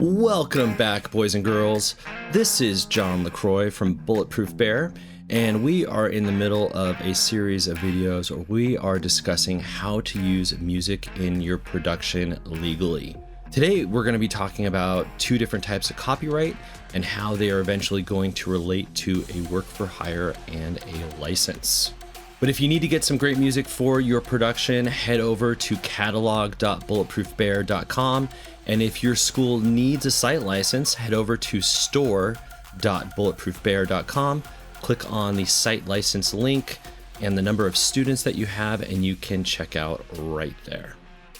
Welcome back, boys and girls. This is John LaCroix from Bulletproof Bear, and we are in the middle of a series of videos where we are discussing how to use music in your production legally. Today, we're going to be talking about two different types of copyright and how they are eventually going to relate to a work for hire and a license. But if you need to get some great music for your production, head over to catalog.bulletproofbear.com. And if your school needs a site license, head over to store.bulletproofbear.com. Click on the site license link and the number of students that you have, and you can check out right there.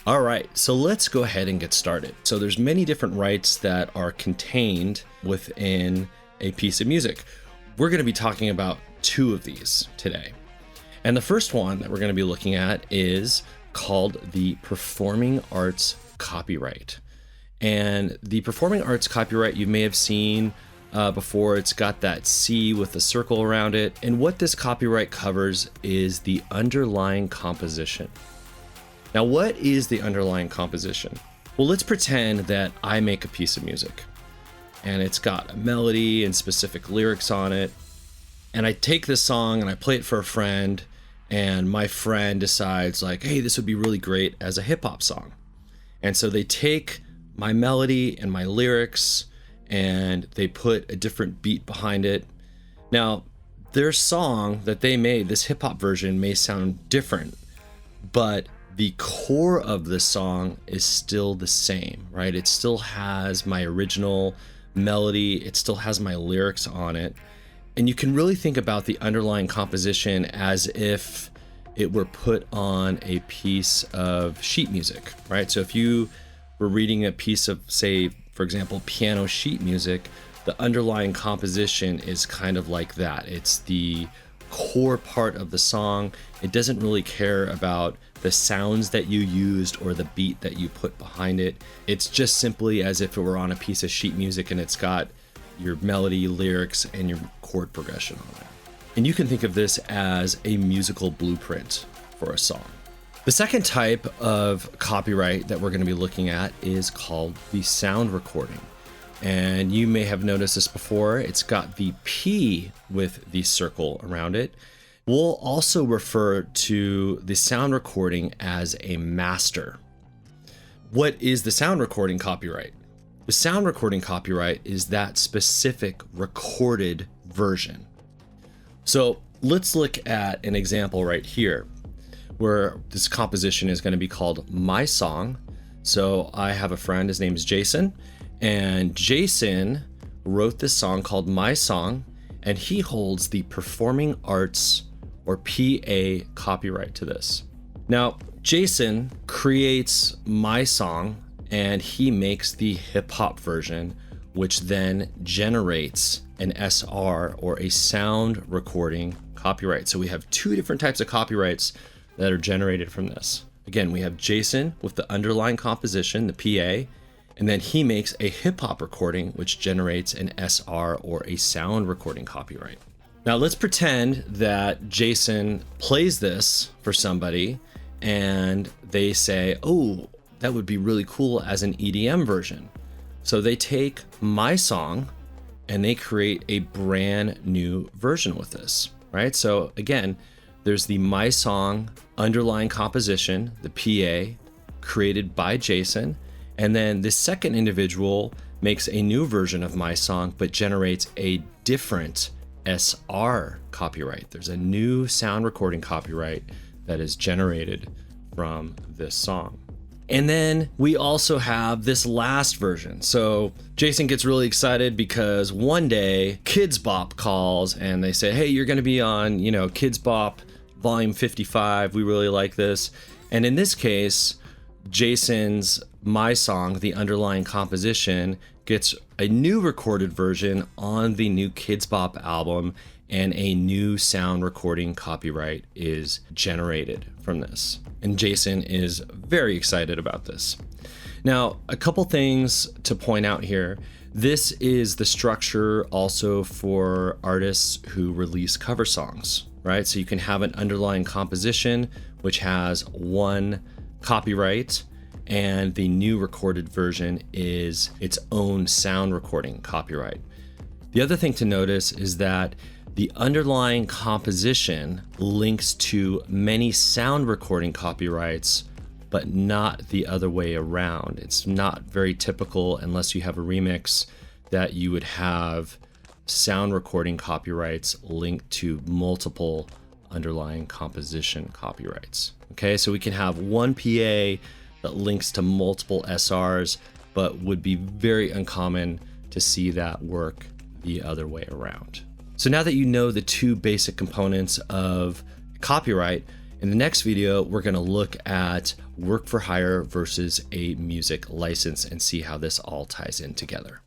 All right, so let's go ahead and get started. So there's many different rights that are contained within a piece of music. We're going to be talking about two of these today. And the first one that we're going to be looking at is called the Performing Arts Copyright. And the Performing Arts Copyright you may have seen before. It's got that C with a circle around it. And what this copyright covers is the underlying composition. Now, what is the underlying composition? Well, let's pretend that I make a piece of music and it's got a melody and specific lyrics on it. And I take this song and I play it for a friend, and my friend decides like, hey, this would be really great as a hip hop song. And so they take my melody and my lyrics and they put a different beat behind it. Now, their song that they made, this hip hop version, may sound different, but the core of the song is still the same, right? It still has my original melody. It still has my lyrics on it. And you can really think about the underlying composition as if it were put on a piece of sheet music, right? So if you were reading a piece of, say, for example, piano sheet music, the underlying composition is kind of like that. It's the core part of the song. It doesn't really care about the sounds that you used or the beat that you put behind it. It's just simply as if it were on a piece of sheet music, and it's got your melody, lyrics, and your chord progression on it. And you can think of this as a musical blueprint for a song. The second type of copyright that we're going to be looking at is called the sound recording. And you may have noticed this before. It's got the P with the circle around it. We'll also refer to the sound recording as a master. What is the sound recording copyright? The sound recording copyright is that specific recorded version. So let's look at an example right here where this composition is going to be called My Song. So I have a friend, his name is Jason, and Jason wrote this song called My Song, and he holds the Performing Arts or PA copyright to this. Now, Jason creates My Song and he makes the hip hop version, which then generates an SR or a sound recording copyright. So we have two different types of copyrights that are generated from this. Again, we have Jason with the underlying composition, the PA, and then he makes a hip hop recording, which generates an SR or a sound recording copyright. Now let's pretend that Jason plays this for somebody and they say, oh, that would be really cool as an EDM version. So they take My Song and they create a brand new version with this, right? So again, there's the My Song underlying composition, the PA, created by Jason. And then the second individual makes a new version of My Song, but generates a different SR copyright. There's a new sound recording copyright that is generated from this song. And then we also have this last version. So Jason gets really excited because one day Kids Bop calls and they say, hey, you're going to be on, Kids Bop volume 55. We really like this. And in this case, Jason's My Song, the underlying composition, gets a new recorded version on the new Kids Bop album, and a new sound recording copyright is generated from this. And Jason is very excited about this. Now, a couple things to point out here. This is the structure also for artists who release cover songs, right? So you can have an underlying composition which has one copyright, and the new recorded version is its own sound recording copyright. The other thing to notice is that the underlying composition links to many sound recording copyrights, but not the other way around. It's not very typical, unless you have a remix, that you would have sound recording copyrights linked to multiple underlying composition copyrights. Okay, so we can have one PA that links to multiple SRs, but would be very uncommon to see that work the other way around. So now that you know the two basic components of copyright, in the next video, we're going to look at work for hire versus a music license and see how this all ties in together.